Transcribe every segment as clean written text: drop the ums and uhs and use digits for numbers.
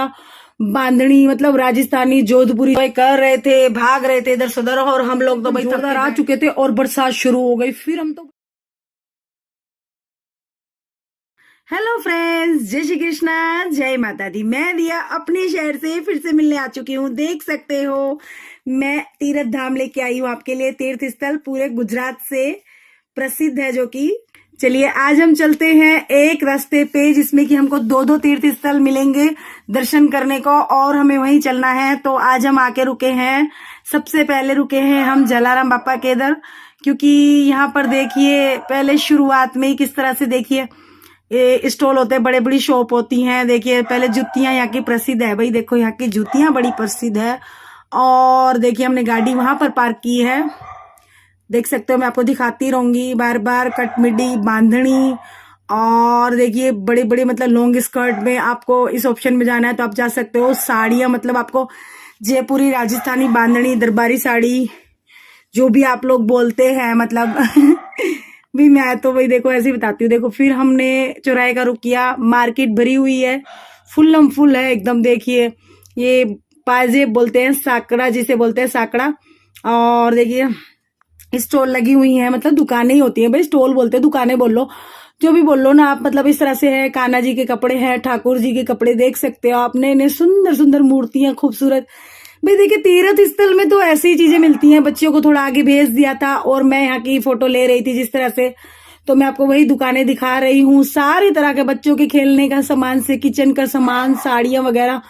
लहरिया बांधनी मतलब राजस्थानी जोधपुरी कर रहे थे, भाग रहे थे इधर से उधर, और हम लोग तो भाई जोरदार आ चुके थे और बरसात शुरू हो गई। फिर हम तो हेलो फ्रेंड्स, जय श्री कृष्णा, जय माता दी। मैं दिया अपने शहर से फिर से मिलने आ चुकी हूँ। देख सकते हो मैं तीर्थ धाम लेके आई हूँ आपके लिए। तीर्थ स्थल पूरे गुजरात से प्रसिद्ध है जो कि चलिए आज हम चलते हैं एक रास्ते पे जिसमें कि हमको दो दो तीर्थ स्थल मिलेंगे दर्शन करने को, और हमें वहीं चलना है। तो आज हम आके रुके हैं, सबसे पहले रुके हैं हम जलाराम बापा के इधर, क्योंकि यहाँ पर देखिए पहले शुरुआत में ही किस तरह से देखिए ये स्टॉल होते हैं, बड़े बड़ी शॉप होती हैं। देखिए पहले जूतियां यहाँ की प्रसिद्ध है भाई, देखो यहाँ की जूतियां बड़ी प्रसिद्ध है। और देखिए हमने गाड़ी वहां पर पार्क की है, देख सकते हो, मैं आपको दिखाती रहूंगी बार बार। कटमिडी बांधनी, और देखिए बड़ी बड़ी मतलब लॉन्ग स्कर्ट में आपको इस ऑप्शन में जाना है तो आप जा सकते हो। साड़ियां मतलब आपको जयपुरी, राजस्थानी बांधनी, दरबारी साड़ी, जो भी आप लोग बोलते हैं मतलब भी मैं तो वही देखो ऐसे ही बताती हूँ। देखो फिर हमने चौराहे का रुक किया, मार्केट भरी हुई है, फुल्लम फुल है एकदम। देखिए ये पाजेब बोलते हैं, साकड़ा जिसे बोलते हैं साकड़ा। और देखिए स्टॉल लगी हुई है, मतलब दुकानें ही होती है भाई, स्टॉल बोलते हैं, दुकानें बोल लो, जो भी बोल लो ना आप, मतलब इस तरह से है। कान्हा जी के कपड़े हैं, ठाकुर जी के कपड़े देख सकते हो आप, नए नए सुंदर सुंदर मूर्तियां खूबसूरत। भाई देखिए तीर्थ स्थल में तो ऐसी ही चीजें मिलती हैं। बच्चियों को थोड़ा आगे भेज दिया था और मैं यहाँ की फोटो ले रही थी जिस तरह से, तो मैं आपको वही दुकानें दिखा रही हूँ। सारी तरह के बच्चों के खेलने का सामान से किचन का सामान, साड़ियां वगैरह,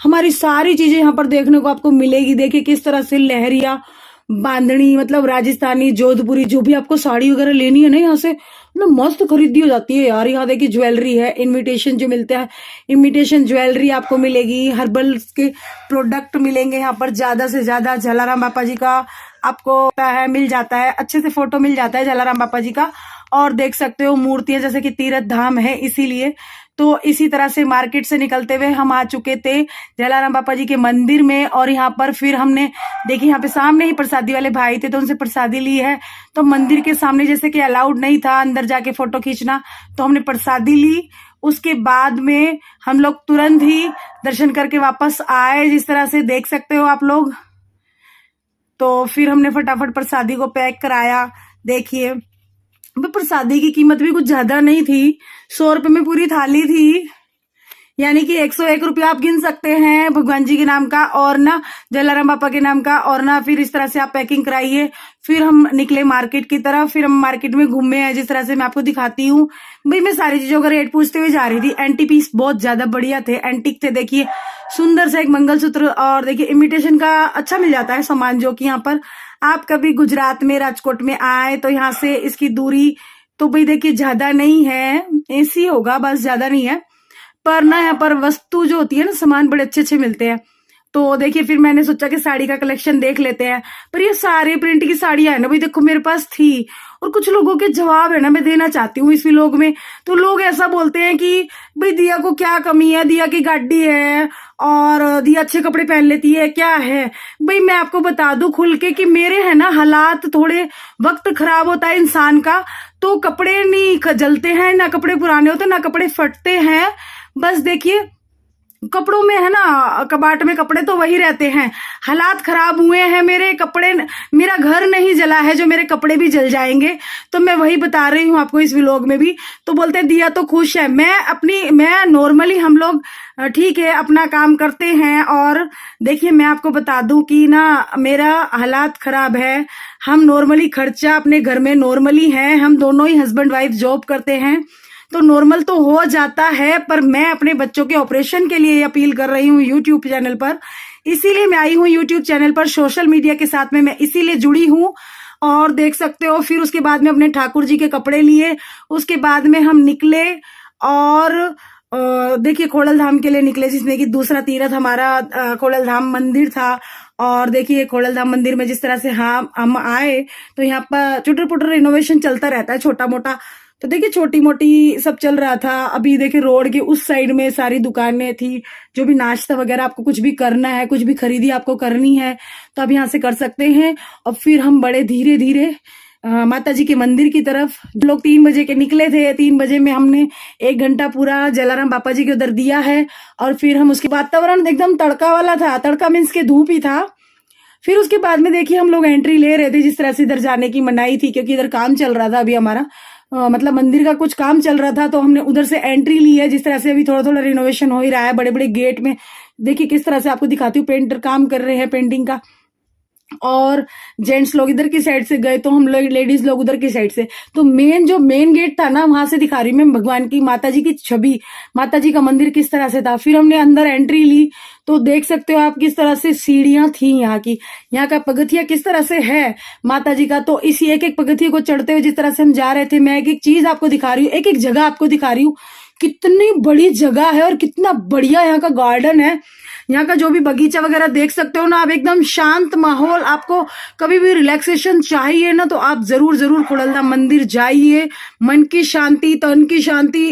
हमारी सारी चीजें यहाँ पर देखने को आपको मिलेगी। देखिए किस तरह से लहरिया बांधनी मतलब राजस्थानी जोधपुरी, जो भी आपको साड़ी वगैरह लेनी है ना यहाँ से मतलब मस्त खरीदी हो जाती है यार। यहाँ देखिए ज्वेलरी है, इमिटेशन जो मिलता है, इमिटेशन ज्वेलरी आपको मिलेगी। हर्बल के प्रोडक्ट मिलेंगे यहाँ पर ज्यादा से ज्यादा। जलाराम बापा जी का आपको है मिल जाता है, अच्छे से फोटो मिल जाता है जलाराम बापा जी का। और देख सकते हो मूर्तियां, जैसे कि तीर्थ धाम है इसीलिए। तो इसी तरह से मार्केट से निकलते हुए हम आ चुके थे जलाराम बापा जी के मंदिर में। और यहाँ पर फिर हमने देखिए यहाँ पे सामने ही प्रसादी वाले भाई थे तो उनसे प्रसादी ली है। तो मंदिर के सामने जैसे कि अलाउड नहीं था अंदर जाके फोटो खींचना, तो हमने प्रसादी ली। उसके बाद में हम लोग तुरंत ही दर्शन करके वापस आए, जिस तरह से देख सकते हो आप लोग। तो फिर हमने फटाफट प्रसादी को पैक कराया। देखिए प्रसादी की कीमत भी कुछ ज्यादा नहीं थी, 100 रुपए में पूरी थाली थी, यानी कि 101 रुपया आप गिन सकते हैं भगवान जी के नाम का और ना जलाराम बापा के नाम का। और ना फिर इस तरह से आप पैकिंग कराइए। फिर हम निकले मार्केट की तरफ, फिर हम मार्केट में घूमे हैं जिस तरह से मैं आपको दिखाती हूँ। भाई मैं सारी चीजों का रेट पूछते हुए जा रही थी। एंटी पीस बहुत ज्यादा बढ़िया थे, एंटिक थे। देखिए सुंदर सा एक मंगलसूत्र, और देखिए इमिटेशन का अच्छा मिल जाता है सामान, जो कि यहाँ पर आप कभी गुजरात में राजकोट में आए तो यहाँ से इसकी दूरी तो भाई देखिए ज्यादा नहीं है, ऐसी होगा बस, ज्यादा नहीं है। पर ना यहाँ पर वस्तु जो होती है ना, सामान बड़े अच्छे अच्छे मिलते हैं। तो देखिए फिर मैंने सोचा कि साड़ी का कलेक्शन देख लेते हैं। पर ये सारे प्रिंट की साड़ियां है ना भाई, देखो मेरे पास थी, और कुछ लोगों के जवाब है ना मैं देना चाहती हूँ इस व्लॉग में। तो लोग ऐसा बोलते हैं कि भाई दिया को क्या कमी है, दिया की गाड़ी है और दिया अच्छे कपड़े पहन लेती है, क्या है। भाई मैं आपको बता दूं खुल के कि मेरे है ना हालात, थोड़े वक्त खराब होता है इंसान का तो कपड़े नहीं जलते हैं, ना कपड़े पुराने होते, ना कपड़े फटते हैं। बस देखिए कपड़ों में है ना, कबाट में कपड़े तो वही रहते हैं। हालात खराब हुए हैं मेरे कपड़े, मेरा घर नहीं जला है जो मेरे कपड़े भी जल जाएंगे। तो मैं वही बता रही हूँ आपको इस व्लॉग में भी। तो बोलते हैं दिया तो खुश है, मैं नॉर्मली, हम लोग ठीक है अपना काम करते हैं। और देखिए मैं आपको बता दूं कि ना मेरा हालात खराब है। हम नॉर्मली खर्चा अपने घर में नॉर्मली है, हम दोनों ही हस्बैंड वाइफ जॉब करते हैं तो नॉर्मल तो हो जाता है। पर मैं अपने बच्चों के ऑपरेशन के लिए अपील कर रही हूँ यूट्यूब चैनल पर, इसीलिए मैं आई हूँ यूट्यूब चैनल पर, सोशल मीडिया के साथ में मैं इसीलिए जुड़ी हूँ। और देख सकते हो फिर उसके बाद में अपने ठाकुर जी के कपड़े लिए, उसके बाद में हम निकले और देखिए खोड़ल धाम के लिए निकले, जिसमें कि दूसरा तीर्थ हमारा खोड़ल धाम मंदिर था। और देखिए खोड़ल धाम मंदिर में जिस तरह से हम आए तो यहाँ पर चुटर पुटर रिनोवेशन चलता रहता है छोटा मोटा। तो देखिए छोटी मोटी सब चल रहा था। अभी देखिए रोड के उस साइड में सारी दुकानें थी, जो भी नाश्ता वगैरह आपको कुछ भी करना है, कुछ भी खरीदी आपको करनी है तो आप यहाँ से कर सकते हैं। और फिर हम बड़े धीरे धीरे माता जी के मंदिर की तरफ। लोग 3 बजे के निकले थे, 3 बजे में हमने 1 घंटा पूरा जलाराम बापा जी के उधर दिया है। और फिर हम उसके वातावरण एकदम तड़का वाला था, तड़का मीन्स के धूप ही था। फिर उसके बाद में देखिए हम लोग एंट्री ले रहे थे, जिस तरह से इधर जाने की मनाही थी क्योंकि इधर काम चल रहा था अभी हमारा, मतलब मंदिर का कुछ काम चल रहा था, तो हमने उधर से एंट्री ली है। जिस तरह से अभी थोड़ा थोड़ा रिनोवेशन हो ही रहा है, बड़े बड़े गेट में देखिए किस तरह से आपको दिखाती हूँ, पेंटर काम कर रहे हैं पेंटिंग का। और जेंट्स लोग इधर की साइड से गए, तो हम लोग लेडीज लोग उधर की साइड से। तो मेन गेट था ना, वहां से दिखा रही मैं भगवान की, माता जी की छवि, माता जी का मंदिर किस तरह से था। फिर हमने अंदर एंट्री ली, तो देख सकते हो आप किस तरह से सीढ़ियां थी यहाँ की, यहाँ का पगथिया किस तरह से है माता जी का। तो इसी एक एक पगथिया को चढ़ते हुए जिस तरह से हम जा रहे थे, मैं एक एक चीज आपको दिखा रही हूँ, एक एक जगह आपको दिखा रही हूँ। कितनी बड़ी जगह है और कितना बढ़िया यहाँ का गार्डन है। यहाँ का जो भी बगीचा वगैरह देख सकते हो ना आप, एकदम शांत माहौल। आपको कभी भी रिलैक्सेशन चाहिए ना, तो आप जरूर जरूर खोड़लधाम मंदिर जाइए। मन की शांति, तन की शांति,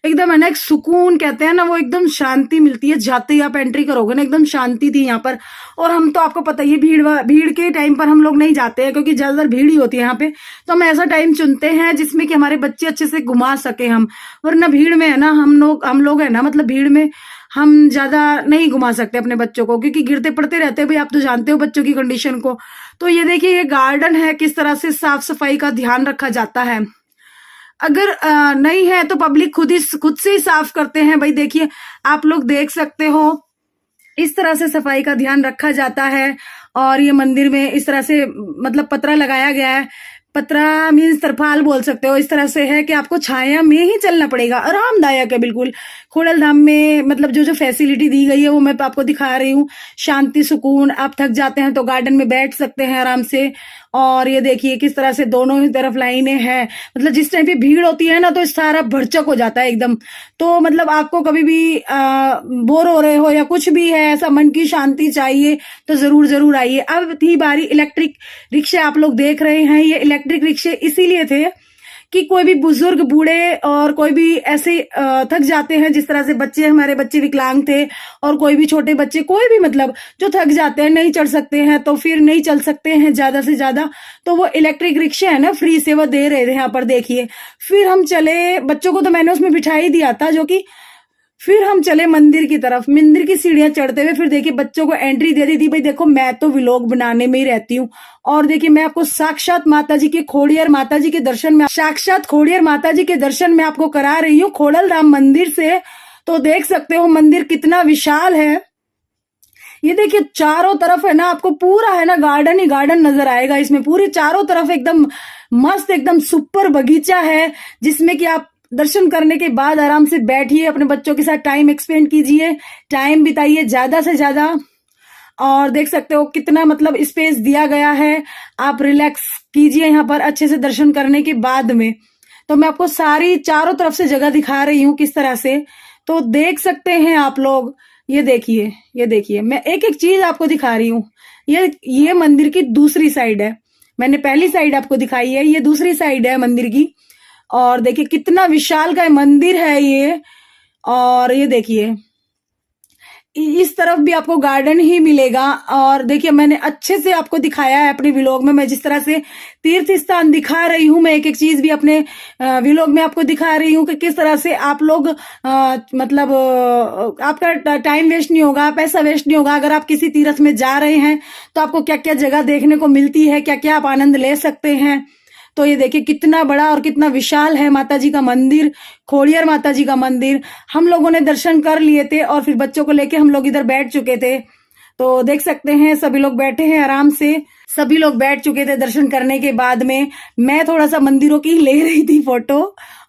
एकदम है ना एक सुकून कहते हैं ना, वो एकदम शांति मिलती है। जाते ही आप एंट्री करोगे ना, एकदम शांति थी यहाँ पर। और हम तो आपको पता ही है, भीड़ के टाइम पर हम लोग नहीं जाते हैं क्योंकि ज्यादातर भीड़ ही होती है यहाँ पे। तो हम ऐसा टाइम चुनते हैं जिसमें कि हमारे बच्चे अच्छे से घुमा सके हम, वरना भीड़ में है ना हम लोग है ना, मतलब भीड़ में हम ज्यादा नहीं घुमा सकते अपने बच्चों को, क्योंकि गिरते पड़ते रहते हैं भाई, आप तो जानते हो बच्चों की कंडीशन को। तो ये देखिए ये गार्डन है, किस तरह से साफ सफाई का ध्यान रखा जाता है। अगर नहीं है तो पब्लिक खुद से ही साफ करते हैं भाई। देखिए आप लोग देख सकते हो, इस तरह से सफाई का ध्यान रखा जाता है। और ये मंदिर में इस तरह से मतलब पतरा लगाया गया है, पतरा मीन्स तरपाल बोल सकते हो। इस तरह से है कि आपको छाया में ही चलना पड़ेगा, आरामदायक है बिल्कुल। खोड़लधाम में मतलब जो जो फैसिलिटी दी गई है वो मैं आपको दिखा रही हूँ। शांति सुकून, आप थक जाते हैं तो गार्डन में बैठ सकते हैं आराम से। और ये देखिए किस तरह से दोनों ही तरफ लाइनें हैं, मतलब जिस टाइम पे भीड़ होती है ना तो सारा भरचक हो जाता है एकदम। तो मतलब आपको कभी भी बोर हो रहे हो या कुछ भी है, ऐसा मन की शांति चाहिए, तो जरूर जरूर आइए। अब थी बारी इलेक्ट्रिक रिक्शे, आप लोग देख रहे हैं ये इलेक्ट्रिक रिक्शे इसीलिए थे कि कोई भी बुजुर्ग बूढ़े और कोई भी ऐसे थक जाते हैं, जिस तरह से बच्चे, हमारे बच्चे विकलांग थे और कोई भी छोटे बच्चे, कोई भी मतलब जो थक जाते हैं, नहीं चढ़ सकते हैं, तो फिर नहीं चल सकते हैं ज्यादा से ज्यादा, तो वो इलेक्ट्रिक रिक्शा है ना फ्री से वो दे रहे थे यहाँ पर देखिए। फिर हम चले, बच्चों को तो मैंने उसमें बिठा ही दिया था, जो कि फिर हम चले मंदिर की तरफ। मंदिर की सीढ़ियां चढ़ते हुए फिर देखिए बच्चों को एंट्री दे दी थी। भाई देखो मैं तो व्लॉग बनाने में ही रहती हूँ, और देखिए मैं आपको साक्षात माता जी के खोड़ियार माता जी के दर्शन में, साक्षात खोड़ियार माता जी के दर्शन में आपको करा रही हूँ खोड़लधाम मंदिर से। तो देख सकते हो मंदिर कितना विशाल है। ये देखिए चारों तरफ है ना, आपको पूरा है ना गार्डन ही गार्डन नजर आएगा इसमें। पूरी चारों तरफ एकदम मस्त, एकदम सुपर बगीचा है, जिसमें कि आप दर्शन करने के बाद आराम से बैठिए, अपने बच्चों के साथ टाइम एक्सपेंड कीजिए, टाइम बिताइए ज्यादा से ज्यादा। और देख सकते हो कितना मतलब स्पेस दिया गया है, आप रिलैक्स कीजिए यहाँ पर अच्छे से दर्शन करने के बाद में। तो मैं आपको सारी चारों तरफ से जगह दिखा रही हूँ किस तरह से, तो देख सकते हैं आप लोग। ये देखिए, ये देखिए, मैं एक एक चीज आपको दिखा रही हूँ। ये मंदिर की दूसरी साइड है, मैंने पहली साइड आपको दिखाई है, ये दूसरी साइड है मंदिर की। और देखिए कितना विशाल का मंदिर है ये। और ये देखिए इस तरफ भी आपको गार्डन ही मिलेगा। और देखिए मैंने अच्छे से आपको दिखाया है अपने व्लॉग में, मैं जिस तरह से तीर्थ स्थान दिखा रही हूँ, मैं एक एक चीज भी अपने व्लॉग में आपको दिखा रही हूँ कि किस तरह से आप लोग मतलब आपका टाइम वेस्ट नहीं होगा, पैसा वेस्ट नहीं होगा। अगर आप किसी तीर्थ में जा रहे हैं तो आपको क्या क्या जगह देखने को मिलती है, क्या क्या आप आनंद ले सकते हैं। तो ये देखिए कितना बड़ा और कितना विशाल है माता जी का मंदिर, खोड़ियार माता जी का मंदिर। हम लोगों ने दर्शन कर लिए थे और फिर बच्चों को लेके हम लोग इधर बैठ चुके थे। तो देख सकते हैं सभी लोग बैठे हैं आराम से, सभी लोग बैठ चुके थे दर्शन करने के बाद में। मैं थोड़ा सा मंदिरों की ले रही थी फोटो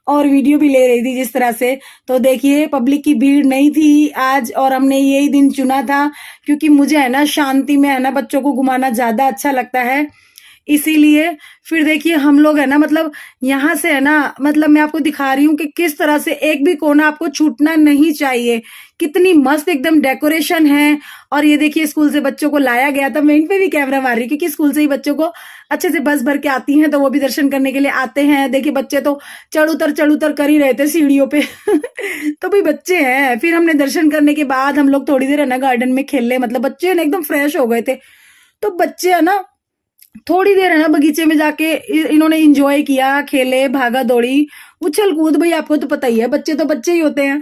और वीडियो भी ले रही थी जिस तरह से। तो देखिए पब्लिक की भीड़ नहीं थी आज, और हमने यही दिन चुना था क्योंकि मुझे है ना शांति में है ना बच्चों को घुमाना ज्यादा अच्छा लगता है, इसीलिए। फिर देखिए हम लोग है ना मतलब यहाँ से है ना, मतलब मैं आपको दिखा रही हूँ कि किस तरह से एक भी कोना आपको छूटना नहीं चाहिए। कितनी मस्त एकदम डेकोरेशन है। और ये देखिए स्कूल से बच्चों को लाया गया था, मैं इन पे भी कैमरा मार रही हूँ क्योंकि स्कूल से ही बच्चों को अच्छे से बस भर के आती हैं, तो वो भी दर्शन करने के लिए आते हैं। देखिए बच्चे तो चढ़ उतर कर ही रहे थे सीढ़ियों पे तो भाई बच्चे हैं। फिर हमने दर्शन करने के बाद हम लोग थोड़ी देर है ना गार्डन में खेल ले, मतलब बच्चे ना एकदम फ्रेश हो गए थे। तो बच्चे है ना थोड़ी देर है ना बगीचे में जाके इन्होंने इंजॉय किया, खेले, भागा दौड़ी, उछल कूद। भाई आपको तो पता ही है, बच्चे तो बच्चे ही होते हैं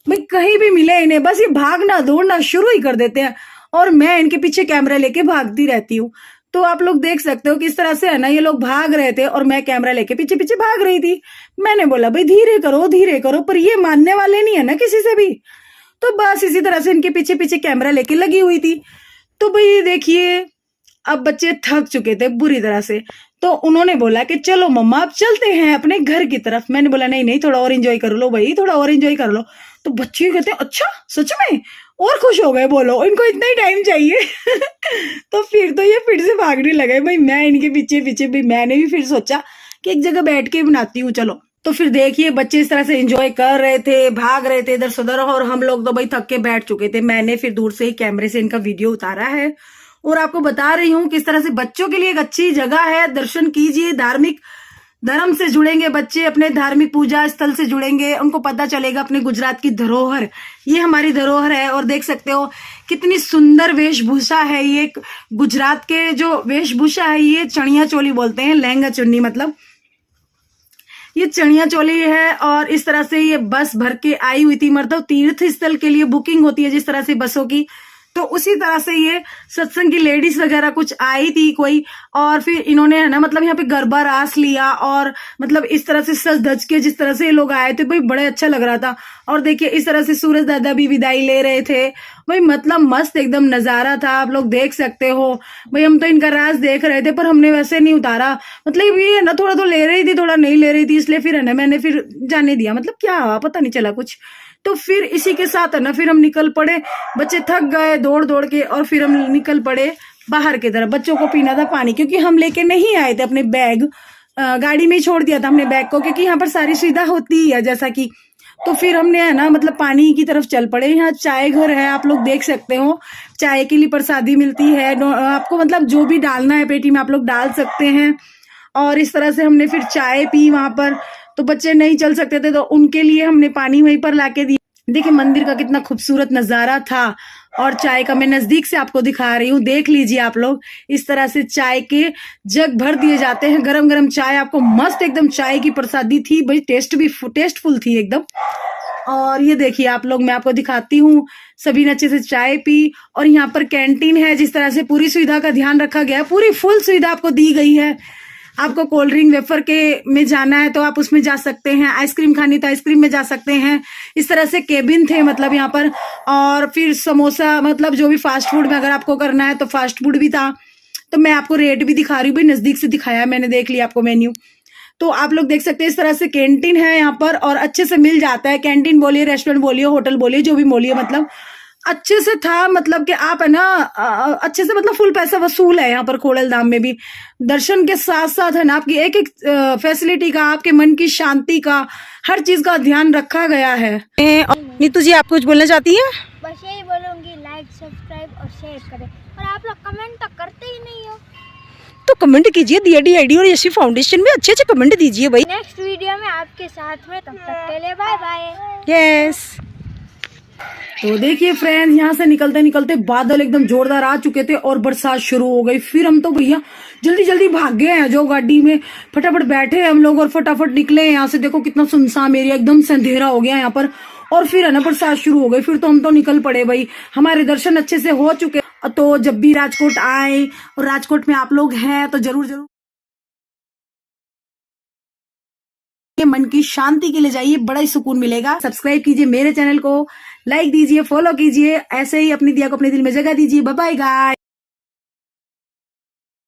भाई, कहीं भी मिले इन्हें बस ये भागना दौड़ना शुरू ही कर देते हैं, और मैं इनके पीछे कैमरा लेके भागती रहती हूँ। तो आप लोग देख सकते हो किस तरह से है ना ये लोग भाग रहे थे और मैं कैमरा लेके पीछे पीछे भाग रही थी। मैंने बोला भाई धीरे करो, पर ये मानने वाले नहीं है ना किसी से भी। तो बस इसी तरह से इनके पीछे पीछे कैमरा लेके लगी हुई थी। तो भाई देखिए अब बच्चे थक चुके थे बुरी तरह से, तो उन्होंने बोला कि चलो मम्मा अब चलते हैं अपने घर की तरफ। मैंने बोला नहीं नहीं, थोड़ा और एंजॉय कर लो भाई, थोड़ा और एंजॉय कर लो। तो बच्चे कहते हैं अच्छा सच में, और खुश हो गए, बोलो इनको इतना ही टाइम चाहिए। तो ये फिर से भागने लगे भाई, मैं इनके पीछे पीछे भी, मैंने भी फिर सोचा कि एक जगह बैठ के बनाती हूँ चलो। तो फिर देखिए बच्चे इस तरह से एंजॉय कर रहे थे, भाग रहे थे इधर से उधर, और हम लोग तो भाई थक के बैठ चुके थे। मैंने फिर दूर से ही कैमरे से इनका वीडियो उतारा है और आपको बता रही हूँ किस तरह से बच्चों के लिए एक अच्छी जगह है। दर्शन कीजिए, धार्मिक धर्म से जुड़ेंगे बच्चे, अपने धार्मिक पूजा स्थल से जुड़ेंगे, उनको पता चलेगा अपने गुजरात की धरोहर, ये हमारी धरोहर है। और देख सकते हो कितनी सुंदर वेशभूषा है ये, गुजरात के जो वेशभूषा है ये चनिया चोली बोलते हैं, लहंगा चुन्नी मतलब ये चनिया चोली है। और इस तरह से ये बस भर के आई हुई थी, मतलब तीर्थ स्थल के लिए बुकिंग होती है जिस तरह से बसों की, तो उसी तरह से ये सत्संग की लेडीज वगैरह कुछ आई थी कोई, और फिर इन्होंने है ना मतलब यहाँ पे गरबा रास लिया, और मतलब इस तरह से सज धज के जिस तरह से ये लोग आए थे भाई बड़े अच्छा लग रहा था। और देखिए इस तरह से सूरज दादा भी विदाई ले रहे थे भाई, मतलब मस्त एकदम नजारा था, आप लोग देख सकते हो भाई। हम तो इनका राज देख रहे थे पर हमने वैसे नहीं उतारा, मतलब ये ना थोड़ा तो ले रही थी थोड़ा नहीं ले रही थी, इसलिए फिर है ना मैंने फिर जाने दिया, मतलब क्या हुआ पता नहीं चला कुछ। तो फिर इसी के साथ है ना फिर हम निकल पड़े, बच्चे थक गए दौड़ दौड़ के, और फिर हम निकल पड़े बाहर की तरफ। बच्चों को पीना था पानी, क्योंकि हम लेके नहीं आए थे अपने बैग, गाड़ी में ही छोड़ दिया था हमने बैग को, क्योंकि यहाँ पर सारी सुविधा होती है जैसा कि। तो फिर हमने है ना मतलब पानी की तरफ चल पड़े। यहाँ चाय घर है, आप लोग देख सकते हो, चाय के लिए प्रसादी मिलती है, आपको मतलब जो भी डालना है पेटी में आप लोग डाल सकते हैं। और इस तरह से हमने फिर चाय पी वहां पर। तो बच्चे नहीं चल सकते थे तो उनके लिए हमने पानी वहीं पर लाके दिया। देखिए मंदिर का कितना खूबसूरत नजारा था, और चाय का मैं नजदीक से आपको दिखा रही हूँ, देख लीजिए आप लोग। इस तरह से चाय के जग भर दिए जाते हैं, गरम गरम चाय आपको मस्त एकदम चाय की प्रसादी थी भाई, टेस्टफुल थी एकदम। और ये देखिए आप लोग, मैं आपको दिखाती हूँ, सभी ने अच्छे से चाय पी। और यहाँ पर कैंटीन है, जिस तरह से पूरी सुविधा का ध्यान रखा गया है, पूरी फुल सुविधा आपको दी गई है। आपको कोल्ड ड्रिंक वेफर के में जाना है तो आप उसमें जा सकते हैं, आइसक्रीम खानी तो आइसक्रीम में जा सकते हैं। इस तरह से केबिन थे मतलब यहाँ पर, और फिर समोसा मतलब जो भी फास्ट फूड में अगर आपको करना है तो फास्ट फूड भी था। तो मैं आपको रेट भी दिखा रही हूँ भाई, नजदीक से दिखाया मैंने, देख लिया आपको मेन्यू। तो आप लोग देख सकते हैं इस तरह से कैंटीन है यहाँ पर, और अच्छे से मिल जाता है। कैंटीन बोलिए, रेस्टोरेंट बोलिए, होटल बोलिए, जो भी बोलिए, मतलब अच्छे से था। मतलब कि आप है ना अच्छे से, मतलब फुल पैसा वसूल है यहाँ पर खोड़ल धाम में भी। दर्शन के साथ साथ है ना आपकी एक एक फैसिलिटी का, आपके मन की शांति का, हर चीज का ध्यान रखा गया है। नीतू जी आप कुछ बोलना चाहती है? बस यही बोलूंगी, लाइक सब्सक्राइब और शेयर करें। और आप लोग कमेंट तो करते ही नहीं हो, तो कमेंट कीजिए, DID और यशी फाउंडेशन में अच्छे अच्छे कमेंट दीजिए भाई। नेक्स्ट वीडियो में आपके साथ में, तब तक के लिए बाय बाय। यस। तो देखिए फ्रेंड्स, यहाँ से निकलते निकलते बादल एकदम जोरदार आ चुके थे और बरसात शुरू हो गई। फिर हम तो भैया जल्दी जल्दी भाग गए हैं, जो गाड़ी में फटाफट बैठे हम लोग और फटाफट निकले यहाँ से। देखो कितना सुनसान एरिया, एकदम से अंधेरा हो गया यहाँ पर, और फिर है ना बरसात शुरू हो गई। फिर तो हम तो निकल पड़े भाई, हमारे दर्शन अच्छे से हो चुके। तो जब भी राजकोट आए और राजकोट में आप लोग हैं तो जरूर जरूर मन की शांति के लिए जाइए, बड़ा ही सुकून मिलेगा। सब्सक्राइब कीजिए मेरे चैनल को, लाइक दीजिए, फॉलो कीजिए, ऐसे ही अपनी दिया को अपने दिल में जगह दीजिए। Bye bye guys.